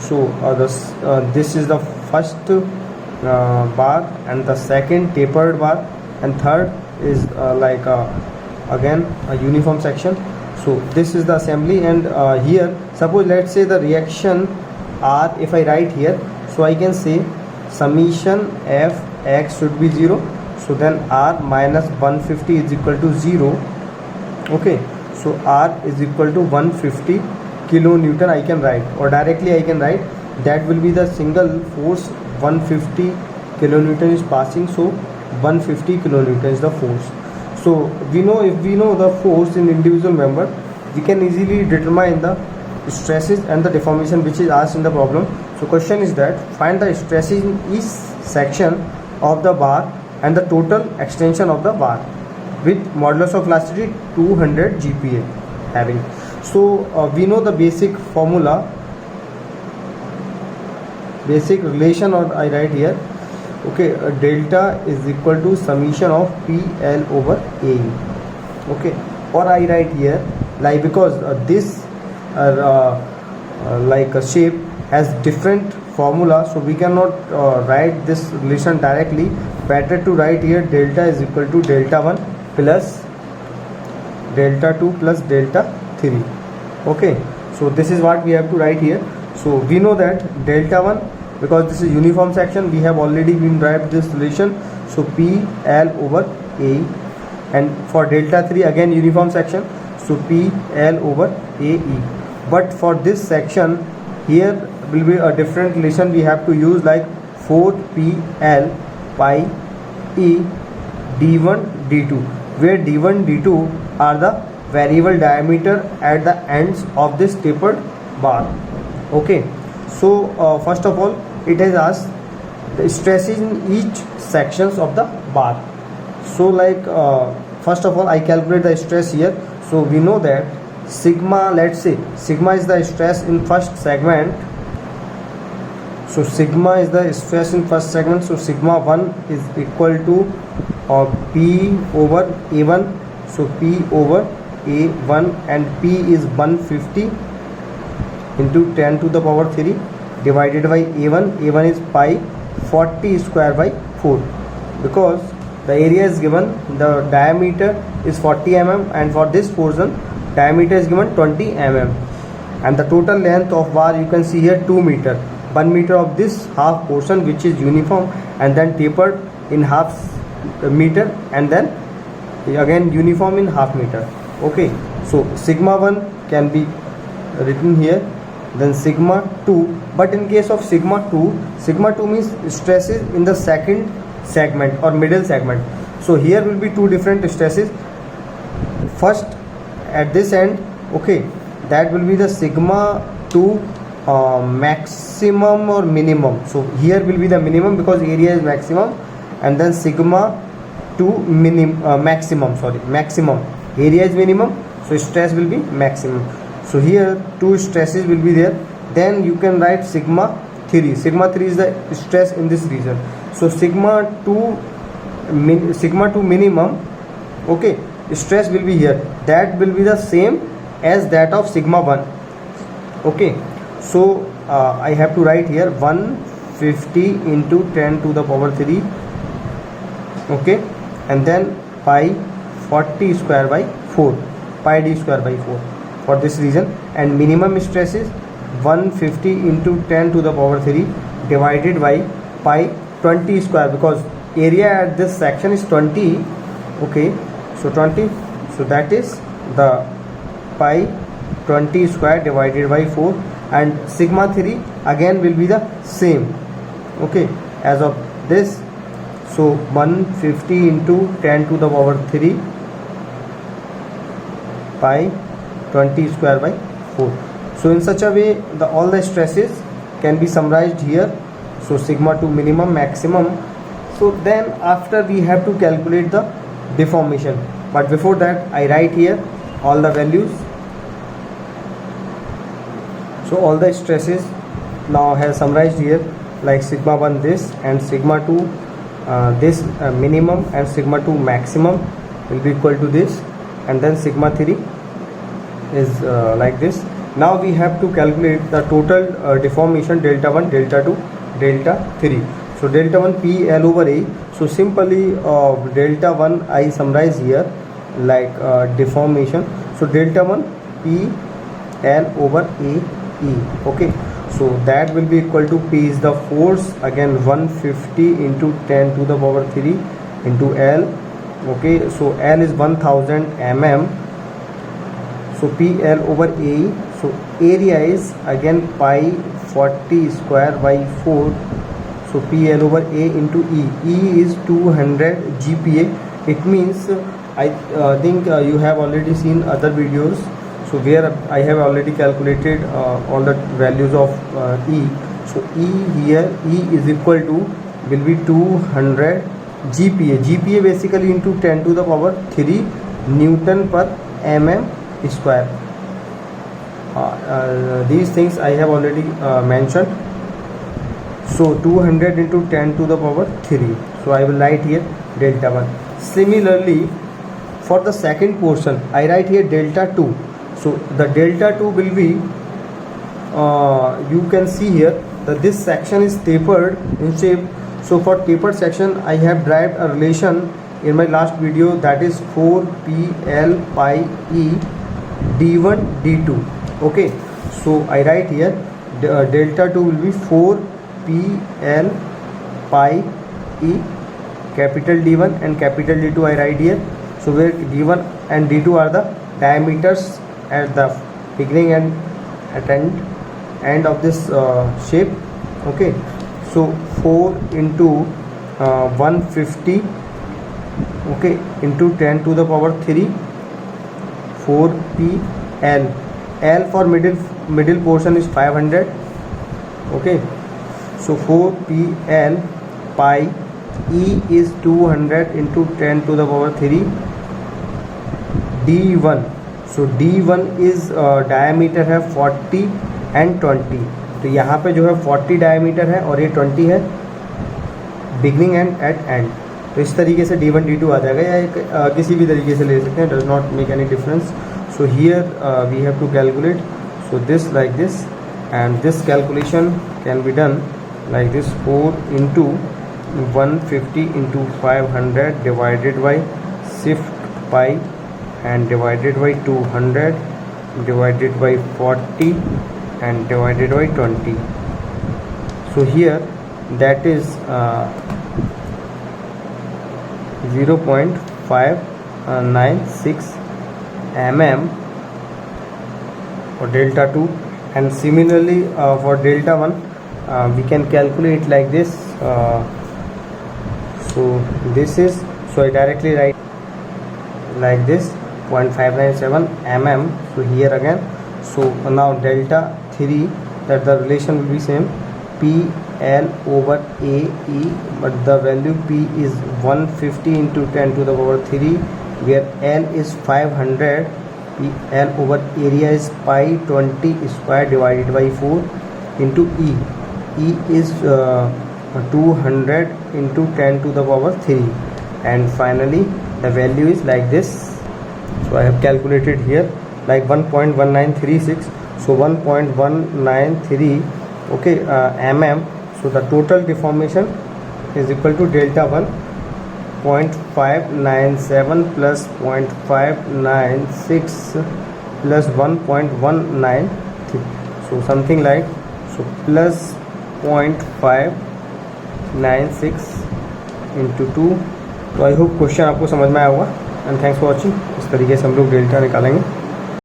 So this is the first bar, and the second tapered bar, and third is again a uniform section. So this is the assembly, and here suppose let's say the reaction R, if I write here, so I can say summation f x should be 0, so then R minus 150 is equal to 0. Okay, so R is equal to 150 kilonewton I can write, or directly I can write that will be the single force 150 kilonewton is passing, so 150 kilonewton is the force. So we know, if we know the force in individual member, we can easily determine the stresses and the deformation which is asked in the problem. So question is that find the stresses in each section of the bar and the total extension of the bar with modulus of elasticity 200 GPa having. So we know the basic formula, basic relation, or I write here, okay, delta is equal to summation of PL over AE. Okay, or I write here like, because this like a shape has different formula, so we cannot write this relation directly. Better to write here delta is equal to delta 1 plus delta 2 plus delta 3. Okay, so this is what we have to write here. So we know that delta 1, because this is uniform section, we have already been derived this relation, so PL over AE, and for delta 3 again uniform section, so PL over AE. But for this section here will be a different relation we have to use, like 4PL pi E D1 D2, where D1 D2 are the variable diameter at the ends of this tapered bar. Okay, so first of all it has asked the stresses in each sections of the bar. So like first of all I calculate the stress here. So we know that sigma, let's say sigma is the stress in first segment, so sigma is the stress in first segment, so sigma 1 is equal to P over A1, so P over A1, and P is 150 into 10 to the power 3 divided by A1 is pi 40 square by 4, because the area is given, the diameter is 40 mm, and for this portion diameter is given 20 mm, and the total length of bar you can see here 2 meter. 1 meter of this half portion which is uniform and then tapered in half meter, and then again uniform in half meter. Okay, so sigma 1 can be written here, then sigma 2, but in case of sigma 2 means stresses in the second segment or middle segment. So here will be two different stresses. First at this end, okay, that will be the sigma 2 maximum or minimum. So here will be the minimum because area is maximum, and then sigma 2 maximum, area is minimum, so stress will be maximum. So here two stresses will be there. Then you can write sigma 3 is the stress in this region. So sigma 2 minimum, okay, stress will be here, that will be the same as that of sigma 1. Okay, so I have to write here 150 into 10 to the power 3, okay, and then pi 40 square by 4, pi d square by 4 for this reason, and minimum stress is 150 into 10 to the power 3 divided by pi 20 square, because area at this section is 20. Okay, so 20, so that is the pi 20 square divided by 4, and sigma 3 again will be the same, okay, as of this. So 150 into 10 to the power 3 pi 20 square by 4. So in such a way all the stresses can be summarized here. So sigma 2 minimum, maximum. So then after we have to calculate the deformation, but before that I write here all the values. So all the stresses now have summarized here, like sigma 1 this, and sigma 2 this minimum, and sigma 2 maximum will be equal to this, and then sigma 3 is like this, Now we have to calculate the total deformation delta 1, delta 2, delta 3. So delta 1 P L over A. So simply delta 1 I summarize here like deformation. So delta 1 P L over A E. Okay, so that will be equal to P is the force, again 150 into 10 to the power 3 into L. Okay, so L is 1000 mm. So PL over A. So area is again pi 40 square by 4. So PL over A into E. E is 200 GPa. It means I think you have already seen other videos. So where I have already calculated all the values of E. So E here, E is equal to will be 200 GPa. GPa basically into 10 to the power 3 Newton per mm square. These things I have already mentioned. So 200 into 10 to the power 3. So I will write here delta 1. Similarly, for the second portion, I write here delta 2. So the delta 2 will be, you can see here that this section is tapered in shape. So for tapered section, I have derived a relation in my last video, that is 4PL pi E D1 D2. Okay, so I write here delta 2 will be 4PL pi E, capital D1 and capital D2 I write here. So where D1 and D2 are the diameters at the beginning and at end of this shape. Okay, so 4 into 150, okay, into 10 to the power 3, 4PL. L for middle portion is 500. Okay, so 4PL pi E is 200 into 10 to the power 3 D1. So D1 is diameter है 40 and 20. तो यहाँ पे जो है 40 diameter है और ये 20 है बिगनिंग एंड एट एंड. तो इस तरीके से D1 D2 आ जाएगा, या किसी भी तरीके से ले सकते हैं, does not make any difference. So here we have to calculate. So this like this, and this calculation can be done like this: 4 into 150 into 500 divided by shift pi and divided by 200 divided by 40 and divided by 20. So here that is 0.596 mm for delta 2. And similarly for delta 1 we can calculate like this. So this is, so I directly write like this 0.597 mm. So here again, so now delta 3, that the relation will be same, PL over AE, but the value P is 150 into 10 to the power 3, where L is 500, L over area is pi 20 square divided by 4 into E. E is 200 into 10 to the power 3, and finally the value is like this. So I have calculated here like 1.1936. So 1.193, okay, mm. So the total deformation is equal to delta 1 0.597 plus 0.596 plus 1.193. So something like, so plus 0.596 into 2. तो I hope question आपको समझ में आया होगा. And thanks for watching. इस तरीके से हम लोग डेल्टा निकालेंगे.